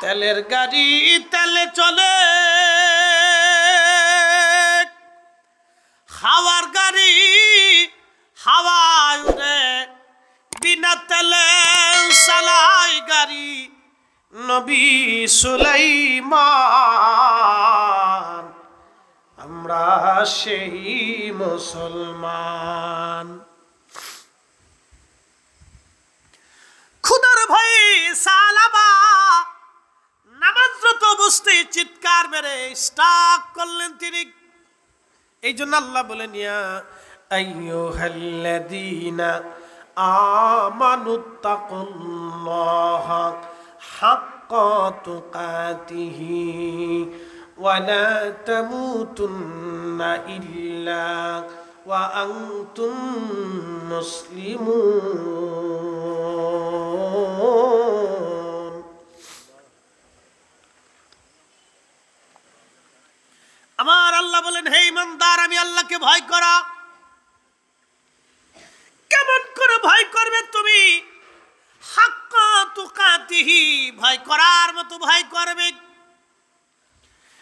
তেলের গাড়ি তেলে চলে, হাওয়ার গাড়ি হাওয়ায় উড়ে, বিনা তেলে চালায় গাড়ি নবী সুলাইমান। আমরা সেই মুসলমান। খুদার ভয়ে সালাবা নামাজরত অবস্থায় চিৎকার মেরে স্টাক করলেন তিনি। এই জন্য আল্লাহ বলেন, ইয়া আইয়ুহাল্লাযীনা আমানুত্তাকুল্লাহা হাক্কা তুকাতিহি ওয়া লা তামুতুন্না ইল্লা ওয়া আনতুম মুসলিমুন। আমার আল্লাহ বলেন, হে ইমানদার, আমি আল্লাহকে ভয় করা। কেমন করে ভয় করবে তুমি? হাক্কা তুকাতিহি, ভয় করার মতো ভয় করবে।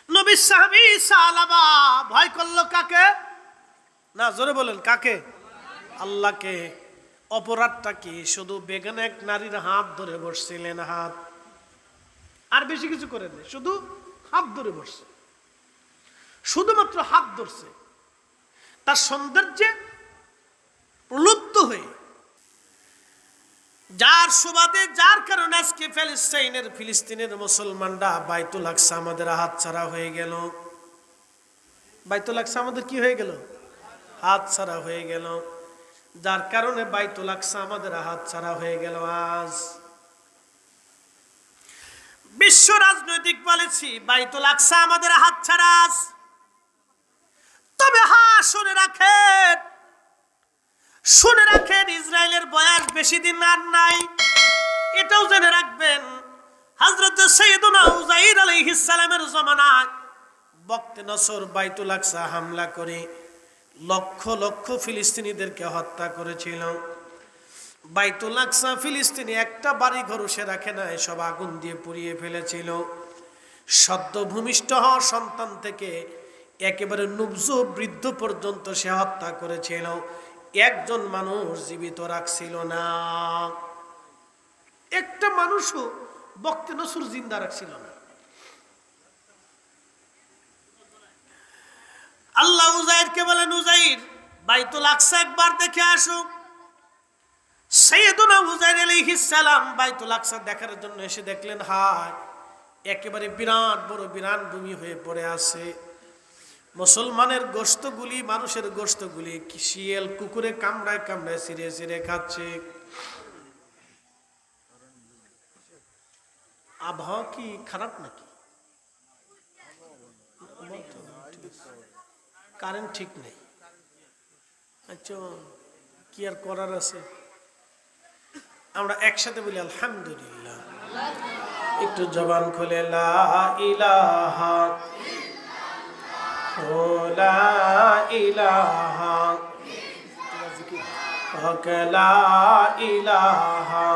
নবী সাহাবী সালাবা ভয় করলো কাকে? না, জোরে বলেন, কাকে? আল্লাহকে। অপরাধটা কি? শুধু বেগানে এক নারীর হাত ধরে বসছিলেন, হাত, আর বেশি কিছু করেন, শুধু হাত ধরে বসছে, শুধুমাত্র হাত ধরছে। তার সৌন্দর্যে প্রলুব্ধ হয়ে, যার সুবাদে, যার কারণে আজকে ফিলিস্তিনের মুসলমানরা বাইতুল আকসা আমাদের হাত ছাড়া হয়ে গেল। বাইতুল আকসা আমাদের কি হয়ে গেল? হাত ছাড়া হয়ে গেল। যার কারণে বাইতুল আকসা আমাদের হাত ছাড়া হয়ে গেল। আজ বিশ্ব রাজনৈতিক বলেছি বাইতুল আকসা আমাদের হাত ছাড়া আজ। তবে শুনে রাখেন, শুনে রাখেন, ইসরায়েলের বয়স বেশি দিন আর নাই। এটাও জেনে রাখবেন, হযরত সাইয়েদুনা উযাইর আলাইহিস সালামের জামানায় বক্তে নসর বাইতুল আকসা হামলা করে লক্ষ লক্ষ ফিলিস্তিনিদেরকে হত্যা করেছিল। বাইতুল আকসা ফিলিস্তিনি একটা বাড়ি ঘর সে রাখে না, সব আগুন দিয়ে পুড়িয়ে ফেলেছিল। সদ্য ভূমিষ্ঠ হওয়া সন্তান থেকে একেবারে নুবজ বৃদ্ধ পর্যন্ত সে হত্যা করেছিল। একজন মানুষ জীবিত রাখছিল না, একটা মানুষও বক্তে নসর জিন্দা রাখছিল না। আল্লাহ উযাইরকে বলেন, উযাইর, বাইতুল আকসা একবার দেখে আসো। সাইয়েদুনা উযাইর আলাইহিস সালাম বাইতুল আকসা দেখার জন্য এসে দেখলেন, হায়, একেবারে বিরাট বড় বিরান ভূমি হয়ে পড়ে আছে। মুসলমানের গোশতগুলি, মানুষের গোশতগুলি শিয়াল কুকুরে কামড়ায় কামড়ায় ছিঁড়ে ছিঁড়ে খাচ্ছে। আবহাওয়া কি খারাপ নাকি? কারেন্ট ঠিক নেই। আচ্ছা, কি আর করার আছে? আমরা একসাথে বলি আলহামদুলিল্লাহ। একটু জবান খুলে লা ইলাহা লা ইলাহা হক, লা ইলাহা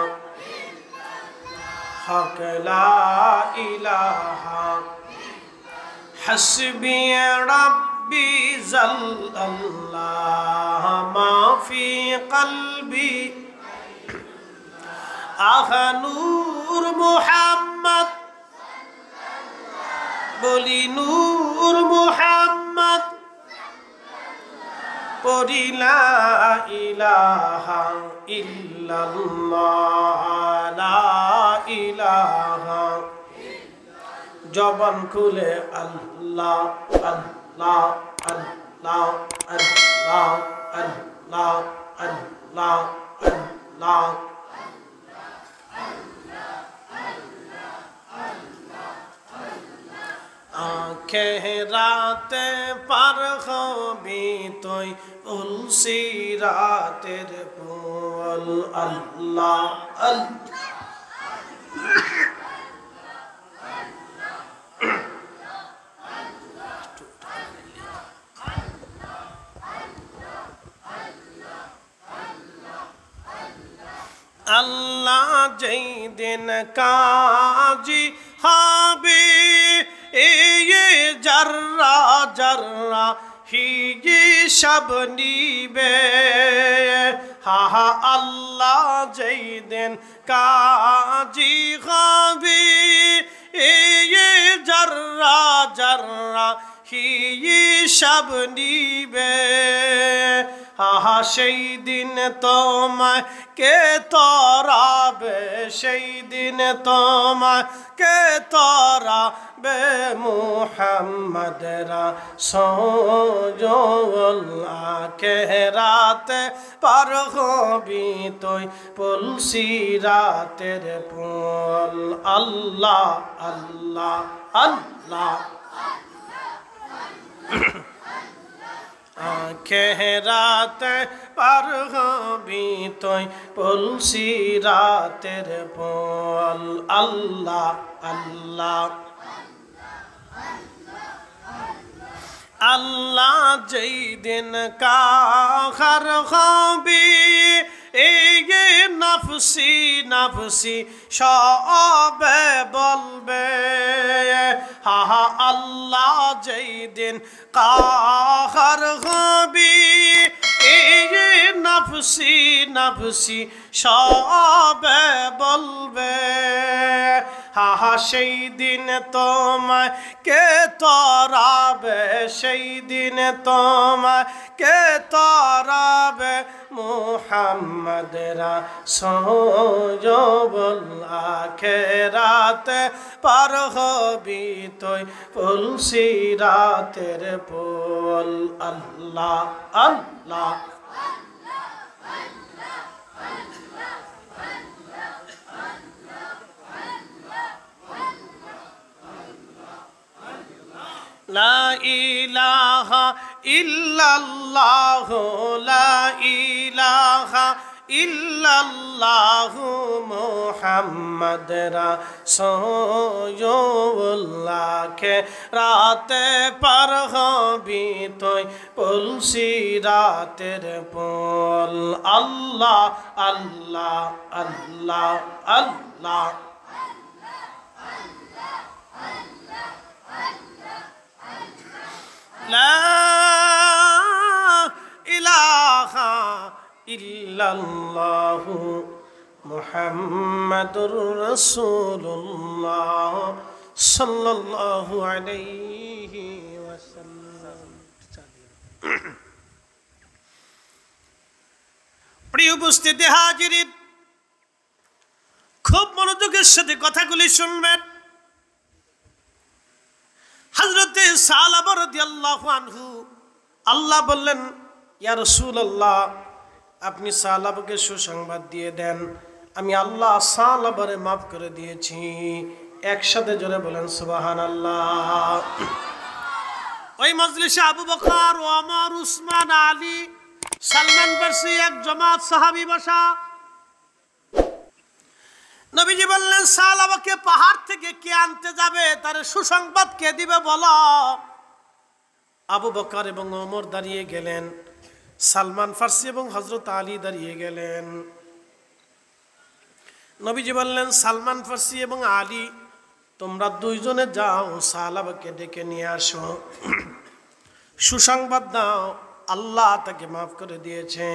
হক, লা ইলাহা হাসবি রাব্বি জাল্লাল্লাহ মা ফি কলবি আহা নূর মুহাম্মদ, বলি নূর মুহাম্মদ, পড়ি লা ইলাহা ইল্লাল্লাহ লা ইলাহা। জবান খুলে আল্লাহ আল্লাহ আল্লাহ আল্লাহ আল্লাহ আল্লাহ আল্লাহ। আঁখে রাতে পার হবি তুই উলসি রাতের ফুল, আল্লাহ আল্লাহ। আল্লাহ যেই দিন কাজী হবে জাররা জাররা হিসাব নিবে হা হা আল্লাহ যেই দিন কাজী হবে জাররা জাররা হিসাব নিবে আহা সেই দিন তোমায় কে তরাবে সেই দিন তোমায় কে তরাবে মুহাম্মদ রাসূল আখিরাতে পার হবি তুই পুলসিরাতের পুল আল্লাহ আল্লাহ আল্লাহ আখিরাতে পার হবি তুই পুলসিরাতের পুল আল্লাহ আল্লাহ আল্লাহ যেই দিন কাহার হবি নফসি নফসি সবে বলবে হা হা আল্লাহ যেই দিন কাহার হবি নফসি নফসি সবে বলবে হা হা সেই দিন তোমায় কে তরাবে সেই দিন তোমায় কে তরাবে মুহাম্মদ রাসূল আখিরাতে পার হবি তুই পুলসিরাতের পুল আল্লাহ আল্লাহ লা ইলাহা ইল্লাল্লাহ লা ইলাহা ইল্লাল্লাহু মুহাম্মদ রাসূলুল্লাহ রাতে পার হবি তুই পুলসিরাতের পুল আল্লাহ আল্লাহ আল্লাহ আল্লাহ লা ইলাহা ইল্লাল্লাহু মুহাম্মাদুর রাসূলুল্লাহ সাল্লাল্লাহু আলাইহি ওয়াসাল্লাম। প্রিয় উপস্থিতি হাজিরিন, খুব মনোযোগের সাথে কথাগুলি শুনবেন। হযরতে সালাবা রাদিয়াল্লাহু আনহু আল্লাহ বললেন, ইয়া রাসূলুল্লাহ, আপনি সালাবাকে সুসংবাদ দিয়ে দেন, আমি আল্লাহ সালাবারে মাফ করে দিয়েছি। একসাথে জোরে বলেন সুবহানাল্লাহ। ওই মজলিসে আবু বকর, ওমর, উসমান, আলী, সালমান ফারসি এক জামাত সাহাবী বসা। নবীজি বললেন, সালাবাকে পাহাড় থেকে কে আনতে যাবে, তার সুসংবাদ কে দিবে বলো। আবু বকর এবং ওমর দাঁড়িয়ে গেলেন, সালমান ফারসি এবং হযরত আলী দাঁড়িয়ে গেলেন। নবীজি বললেন, সালমান ফারসি এবং আলী, তোমরা দুইজনে যাও, সালাবাকে ডেকে নিয়ে আসো, সুসংবাদ দাও, আল্লাহ তাকে মাফ করে দিয়েছে।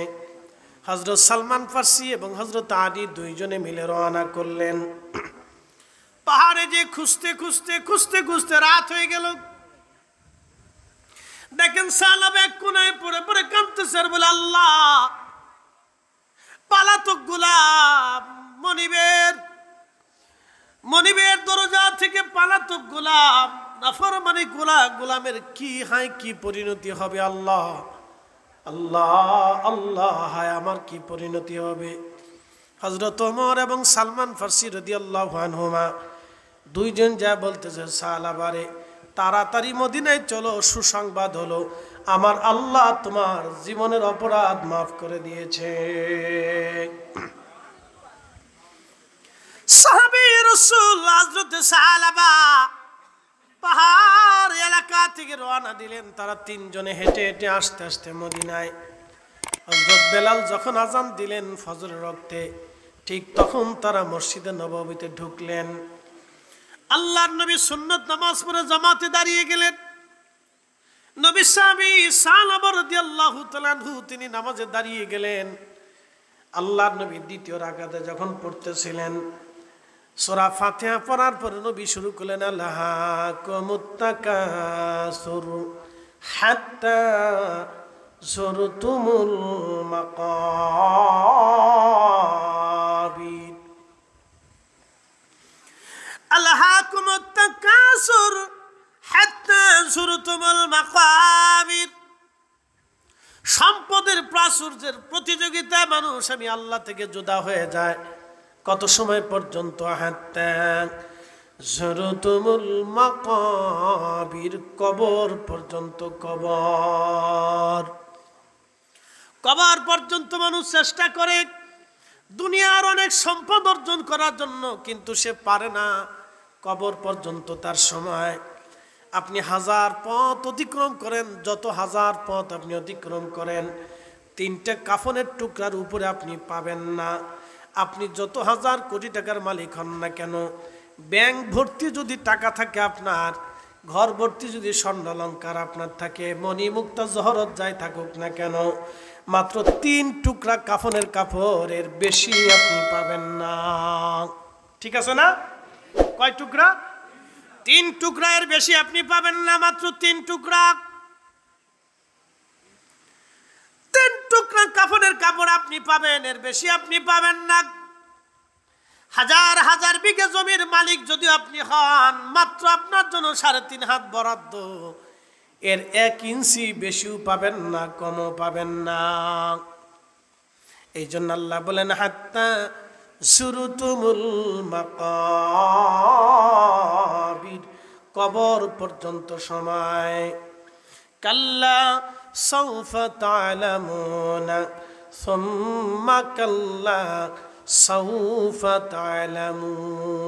হযরত সালমান ফারসি এবং হযরত আলী দুইজনে মিলে রওনা করলেন। পাহাড়ে যে খুঁজতে খুঁজতে খুঁজতে খুঁজতে রাত হয়ে গেল। দেখেন সালাবা এক কোনায় পড়ে পড়ে কাঁদতেছে আর বলে, আল্লাহ, পালাতক গোলাম মনিবের দরজা থেকে পালাতক গোলাম, নাফরমানি গোলামের কি হায় কি পরিণতি হবে আল্লাহ, আল্লাহ আল্লাহ, হায় আমার কি পরিণতি হবে। হযরত ওমর এবং সালমান ফারসি রাদিয়াল্লাহু আনহুমা দুইজন যা বলতেছে, সালাবারে তাড়াতাড়ি মদিনায় চলো, সুসংবাদ হলো আমার আল্লাহ তোমার জীবনের অপরাধ মাফ করে দিয়েছে। সাহাবী রাসূল হযরত সালাবা পাহাড় এলাকা থেকে রওনা দিলেন। তারা তিনজনে হেঁটে হেঁটে আস্তে আস্তে মদিনায়। হযরত বেলাল যখন আযান দিলেন ফজরের ওয়াক্তে, ঠিক তখন তারা মসজিদে নববীতে ঢুকলেন। আল্লাহর নবী সুন্নত নামাজ পড়ে জামাতে দাঁড়িয়ে গেলেন। নবী সাহাবী সালামা রাদিয়াল্লাহু তাআলা আনহু তিনি নামাজে দাঁড়িয়ে গেলেন। আল্লাহর নবী দ্বিতীয় রাকাতে যখন পড়তেছিলেন, সূরা ফাতিহা পড়ার পর নবী শুরু করলেন আল্লাহাকুমুত তাকাসুর হাত্তা যুরতুমুল মাকাবির। আল্লাহাকুমুত তাকাসুর হাত্তা যুরতুমুল মাকাবির। সম্পদের প্রাচুর্যের প্রতিযোগিতায় মানুষ আমি আল্লাহ থেকে জুদা হয়ে যায়। কত সময় পর্যন্ত? হাত্তা যুরতুমুল মাকাবির, কবর পর্যন্ত। কবর পর্যন্ত মানুষ চেষ্টা করে দুনিয়ার অনেক সম্পদ অর্জন করার জন্য, কিন্তু সে পারে না। কবর পর্যন্ত তার সময়। আপনি হাজার পথ অতিক্রম করেন, যত হাজার পথ আপনি অতিক্রম করেন, তিনটে কাফনের টুকরার উপরে আপনি পাবেন না। আপনি যত হাজার কোটি টাকার মালিক হন না কেন, ব্যাংক ভর্তি যদি টাকা থাকে আপনার, ঘর ভর্তি যদি স্বর্ণালঙ্কার আপনার থাকে, মণিমুক্তা জহরত যাই থাকুক না কেন, মাত্র 3 টুকরা কাফনের কাপড়ের বেশি আপনি পাবেন না। ঠিক আছে না? কয় টুকরা? 3 টুকরা, এর বেশি আপনি পাবেন না। মাত্র 3 টুকরা। 3 টুকরা কাফনের কাপড় আপনি পাবেন, এর বেশি আপনি পাবেন না। হাজার হাজার বিঘা জমির মালিক যদি আপনি হন, মাত্র আপনার জন্য 3.5 হাত বরাদ্দ, এর 1 ইঞ্চি বেশিও পাবেন না, কমও পাবেন না। এই জন্য আল্লাহ বলেন হাত্তা যুরতুমুল মাকাবির, কবর পর্যন্ত সময়। কাল্লা সাউফা তা'লামুনা সুম্মা কাল্লা সাউফা তা'লামুন।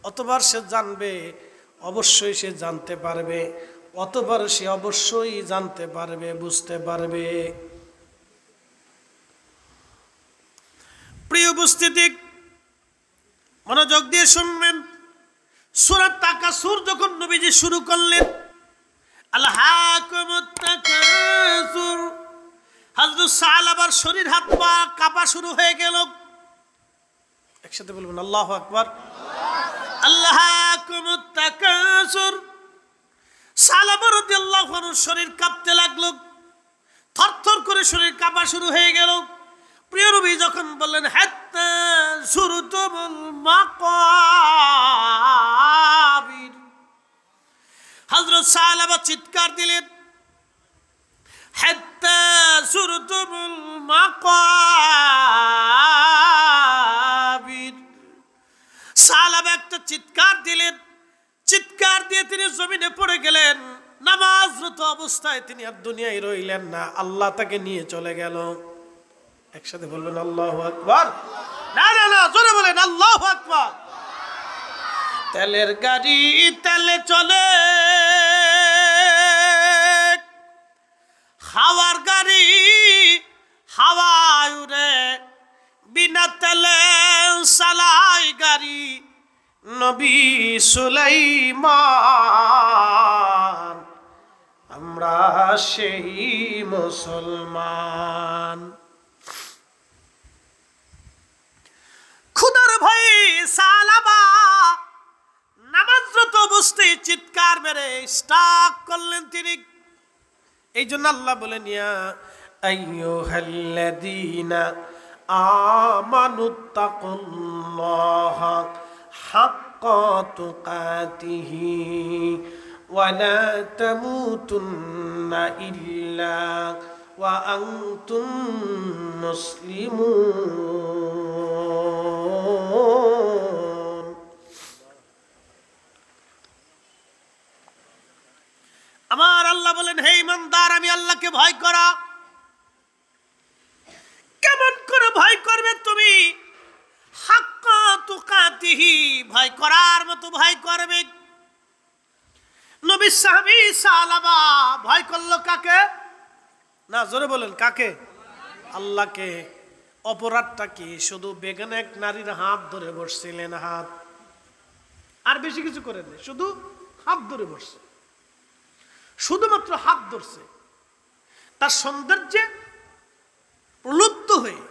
অতবার সে জানবে, অবশ্যই সে জানতে পারবে। অতবার সে অবশ্যই জানতে পারবে, বুঝতে পারবে। প্রিয় উপস্থিতি, মনোযোগ দিয়ে শুনবেন। সূরা তাকাসুর যখন নবীজি শুরু করলেন, আল্লাহাকুমুত তাকাসুর, হযরত সালাবার শরীর হাত পা কাঁপা শুরু হয়ে গেল। একসাথে বলবেন আল্লাহু আকবার। আল্লাহাকুমুত তাকাসুর। সালাবা রাদিয়াল্লাহু আনহু শরীর কাঁপতে লাগলো, থরথর করে শরীর কাঁপা শুরু হয়ে গেল। প্রিয় নবী যখন বললেন হাত্তা যুরতুমুল মাকাবির, হযরত সালাবা চিৎকার দিলেন হাত্তা যুরতুমুল মাকাবির। সালাবা একটা চিৎকার দিলেন, চিৎকার দিয়ে তিনি জমিনে পড়ে গেলেন। নামাজরত অবস্থায় তিনি আর দুনিয়ায় রইলেন না, আল্লাহ তাকে নিয়ে চলে গেল। একসাথে বলবেন আল্লাহু আকবার। না না না, জোরে বলেন আল্লাহু আকবার। তেলের গাড়ি তেলে চলে, হাওয়ার গাড়ি হাওয়ায় উড়ে, বিনা তেলে চালাই গাড়ি নবী সুলাইমান। আমরা সেই মুসলমান। খুদার ভয় সালাবা নামাজরত অবস্থায় চিৎকার মেরে স্টাক করলেন তিনি। এই জন্য আল্লাহ বলেন ইয়া আইয়ুহাল্লাযীনা আমানুত্তাকুল্লাহা হাক্কা তুকাতিহি ওয়া লা তামুতুন্না ইল্লা ওয়া আনতুম মুসলিমুন। আমার আল্লাহ বলেন হে ইমানদার, আমি আল্লাহকে ভয় করা। কেমন করে ভয় করবে তুমি? হাক্কা তুকাতিহি, ভয় করার মতো ভয় করবে। নবী সাহাবী সালাবা ভয় করলো কাকে? না জোরে বলেন কাকে? আল্লাহকে। অপরাধটা কি? শুধু বেগান এক নারীর হাত ধরে বসছিলেন, হাত, আর বেশি কিছু করেন না, শুধু হাত ধরে বসছে, শুধুমাত্র হাত ধরছে। তার সৌন্দর্যে প্রলুব্ধ হয়ে